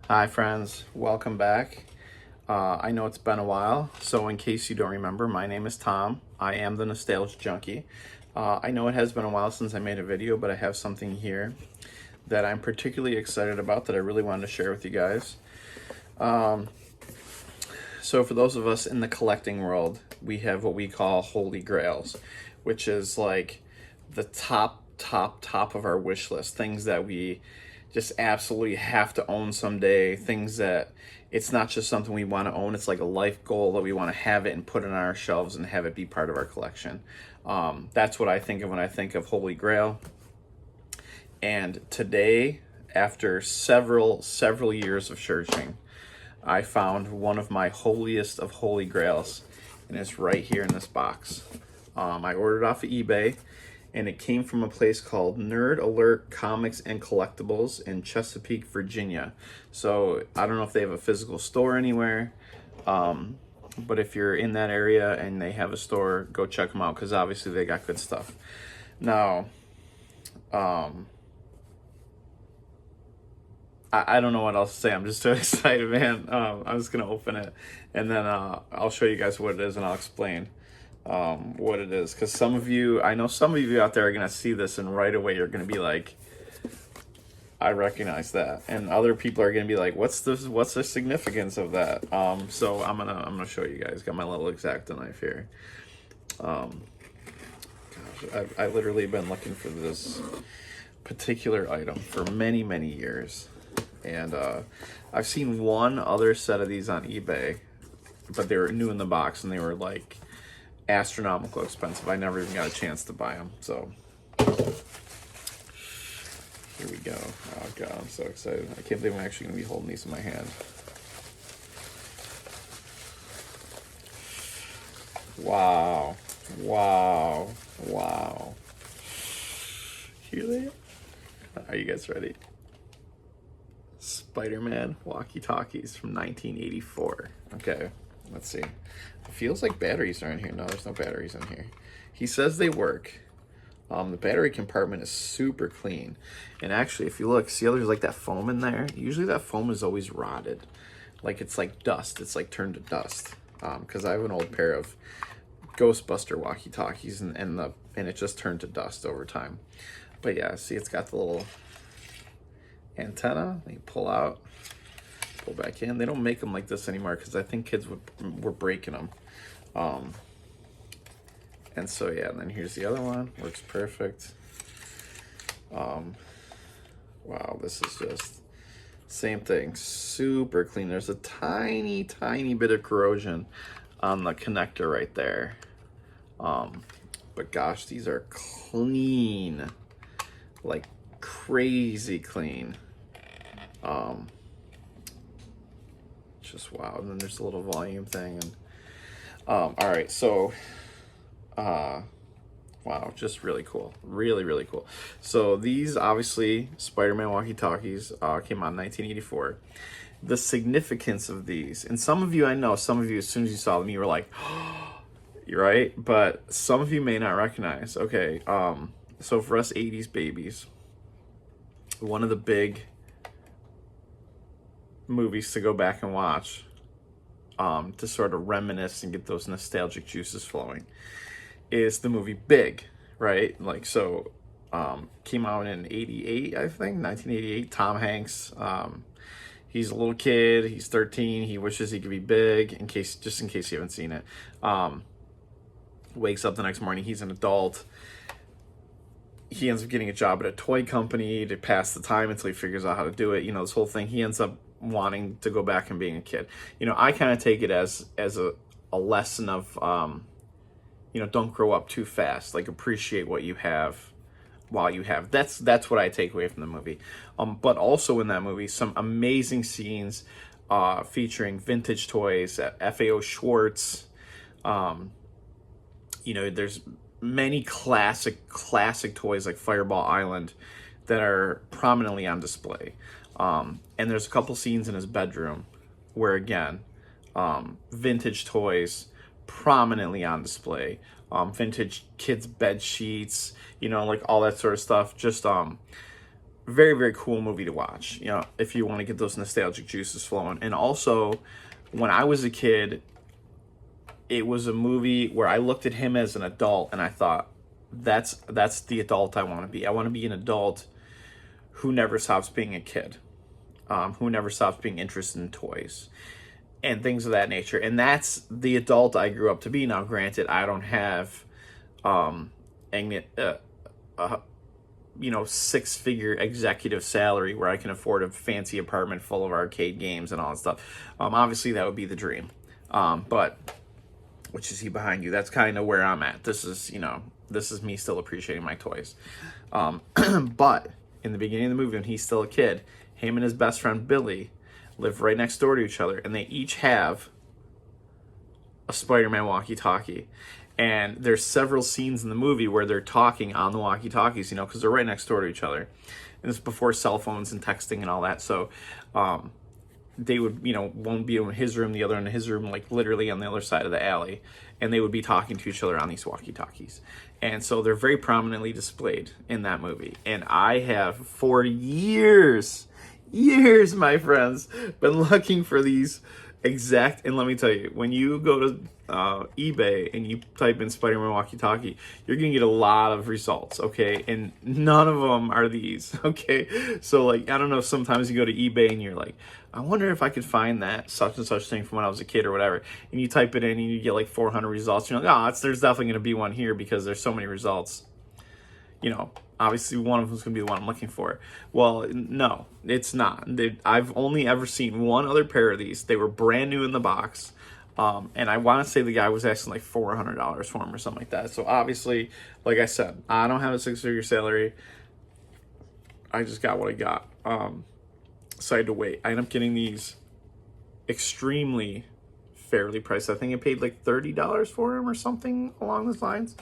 Hi friends, welcome back. I know it's been a while, so in case you don't remember, my name is Tom. I am the Nostalgia Junkie. I know it has been a while since I made a video, but I have something here that I'm particularly excited about that I really wanted to share with you guys. So for those of us in the collecting world, we have what we call holy grails, which is like the top of our wish list, things that we just absolutely have to own someday, things that it's not just something we want to own, it's like a life goal that we want to have it and put it on our shelves and have it be part of our collection. That's what I think of when I think of Holy Grail. And today, after several years of searching, I found one of my holiest of holy grails, and it's right here in this box. I ordered off of eBay, and it came from a place called Nerd Alert Comics and Collectibles in Chesapeake, Virginia. So I don't know if they have a physical store anywhere, but if you're in that area and they have a store, go check them out because obviously they got good stuff. Now, I don't know what else to say. I'm just so excited, man. I'm just gonna open it, and then I'll show you guys what it is, and I'll explain what it is. Because I know some of you out there are gonna see this, and right away you're gonna be like, "I recognize that," and other people are gonna be like, "What's this? What's the significance of that?" So I'm gonna show you guys. Got my little X-Acto knife here. Gosh, I've literally been looking for this particular item for many years. And I've seen one other set of these on eBay, but they were new in the box and they were like astronomical expensive. I never even got a chance to buy them. So here we go. Oh God, I'm so excited. I can't believe I'm actually gonna be holding these in my hand. Wow. Here they are. Are you guys ready? Spider-Man walkie-talkies from 1984. Okay, let's see. It feels like batteries are in here. No, there's no batteries in here. He says they work. The battery compartment is super clean. And actually, if you look, see how there's like that foam in there? Usually that foam is always rotted. Like it's like dust. It's like turned to dust. Because I have an old pair of Ghostbuster walkie-talkies and it just turned to dust over time. But yeah, see, it's got the little antenna that you pull out, pull back in. They don't make them like this anymore because I think kids were breaking them. And so yeah, and then here's the other one. Works perfect. Wow, this is just same thing. Super clean. There's a tiny bit of corrosion on the connector right there. But gosh, these are clean, like crazy clean. Just wow. And then there's a little volume thing, and all right, so wow, just really cool, really cool. So these obviously Spider-Man walkie-talkies came out in 1984. The significance of these, and some of you, I know some of you, as soon as you saw them, you were like, oh, you're right, but some of you may not recognize. Okay, so for us 80s babies, one of the big movies to go back and watch, to sort of reminisce and get those nostalgic juices flowing, is the movie Big, right? Like, so came out in 88, I think, 1988. Tom Hanks, he's a little kid, he's 13, he wishes he could be big, just in case you haven't seen it. Wakes up the next morning, he's an adult. He ends up getting a job at a toy company to pass the time until he figures out how to do it. You know, this whole thing, he ends up wanting to go back and being a kid. You know, I kind of take it as a lesson of, you know, don't grow up too fast. Like, appreciate what you have while you have. That's what I take away from the movie. But also in that movie, some amazing scenes featuring vintage toys at FAO Schwartz. You know, there's many classic toys like Fireball Island that are prominently on display. And there's a couple scenes in his bedroom where, again, vintage toys prominently on display. Vintage kids' bed sheets, you know, like all that sort of stuff. Just very, very cool movie to watch, you know, if you want to get those nostalgic juices flowing. And also, when I was a kid, it was a movie where I looked at him as an adult and I thought, that's the adult I want to be. I want to be an adult who never stops being a kid, who never stops being interested in toys and things of that nature. And that's the adult I grew up to be. Now, granted, I don't have, you know, six-figure executive salary where I can afford a fancy apartment full of arcade games and all that stuff. Obviously, that would be the dream. But, which is he behind you? That's kind of where I'm at. This is, you know, this is me still appreciating my toys. But in the beginning of the movie, when he's still a kid, him and his best friend Billy live right next door to each other, and they each have a Spider-Man walkie-talkie. And there's several scenes in the movie where they're talking on the walkie-talkies, you know, because they're right next door to each other. And it's before cell phones and texting and all that. So they would, you know, one would be in his room, the other in his room, like literally on the other side of the alley. And they would be talking to each other on these walkie-talkies. And so they're very prominently displayed in that movie. And I have, for years, my friends, been looking for these exact, and let me tell you, when you go to eBay and you type in Spider-Man walkie-talkie, you're gonna get a lot of results, okay? And none of them are these, okay? So, like, I don't know, sometimes you go to eBay and you're like, I wonder if I could find that such and such thing from when I was a kid or whatever, and you type it in and you get like 400 results. You're like, oh, there's definitely gonna be one here because there's so many results. You know, obviously one of them's gonna be the one I'm looking for. Well, no, it's not. I've only ever seen one other pair of these. They were brand new in the box. And I want to say the guy was asking like $400 for them or something like that. So obviously, like I said, I don't have a six-figure salary. I just got what I got. So I had to wait. I ended up getting these extremely fairly priced. I think I paid like $30 for them or something along those lines.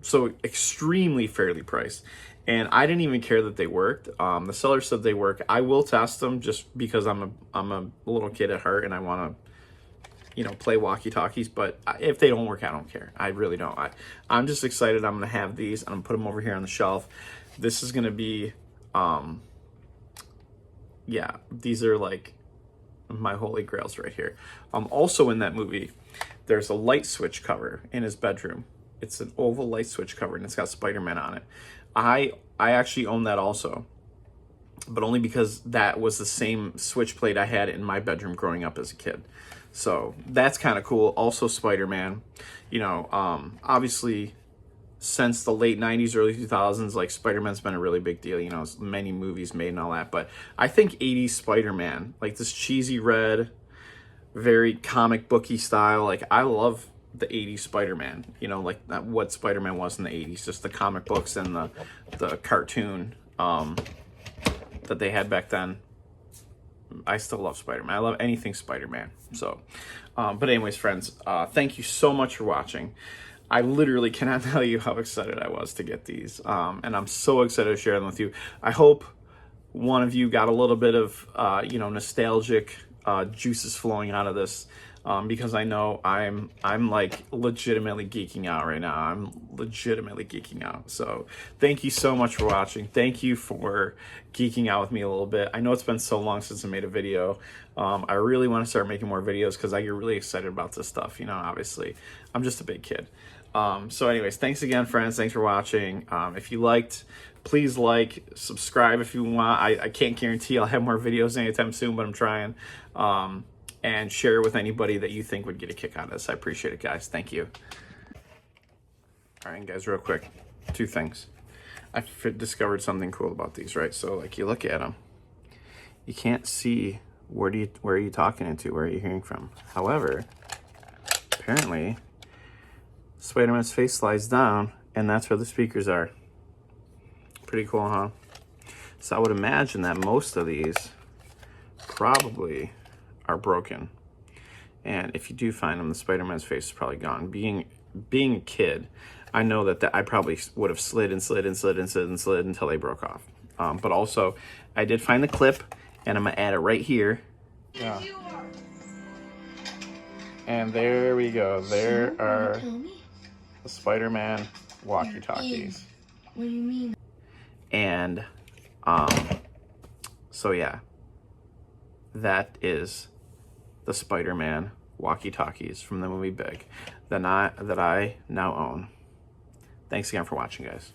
So extremely fairly priced. And I didn't even care that they worked. The seller said they work. I will test them just because I'm a little kid at heart and I want to, you know, play walkie-talkies. But if they don't work, I don't care. I really don't. I'm just excited. I'm going to have these. I'm going to put them over here on the shelf. This is going to be, yeah, these are like my holy grails right here. Also in that movie, there's a light switch cover in his bedroom. It's an oval light switch cover, and it's got Spider-Man on it. I actually own that also, but only because that was the same switch plate I had in my bedroom growing up as a kid. So that's kind of cool. Also Spider-Man, you know, obviously since the late 90s, early 2000s, like Spider-Man's been a really big deal, you know, many movies made and all that. But I think 80s Spider-Man, like this cheesy red, very comic booky style, like I love the 80s Spider-Man, you know, like what Spider-Man was in the 80s, just the comic books and the cartoon that they had back then. I still love Spider-Man. I love anything Spider-Man. So, but anyways, friends, thank you so much for watching. I literally cannot tell you how excited I was to get these. And I'm so excited to share them with you. I hope one of you got a little bit of, you know, nostalgic juices flowing out of this. Because I know I'm like legitimately geeking out right now. I'm legitimately geeking out. So thank you so much for watching. Thank you for geeking out with me a little bit. I know it's been so long since I made a video. I really want to start making more videos because I get really excited about this stuff. You know, obviously, I'm just a big kid. So anyways, thanks again, friends. Thanks for watching. If you liked, please like, subscribe if you want. I can't guarantee I'll have more videos anytime soon, but I'm trying. And share with anybody that you think would get a kick out of this. I appreciate it, guys. Thank you. All right, guys, real quick, two things. I discovered something cool about these, right? So, like, you look at them, you can't see where are you talking into, where are you hearing from. However, apparently, Spider-Man's face slides down, and that's where the speakers are. Pretty cool, huh? So I would imagine that most of these probably are broken, and if you do find them, the Spider-Man's face is probably gone. Being a kid, I know that I probably would have slid until they broke off. But also, I did find the clip, and I'm gonna add it right here. Yeah. And there we go. There are the Spider-Man walkie-talkies. What do you mean? And So yeah, that is the Spider-Man walkie-talkies from the movie Big that I now own. Thanks again for watching, guys.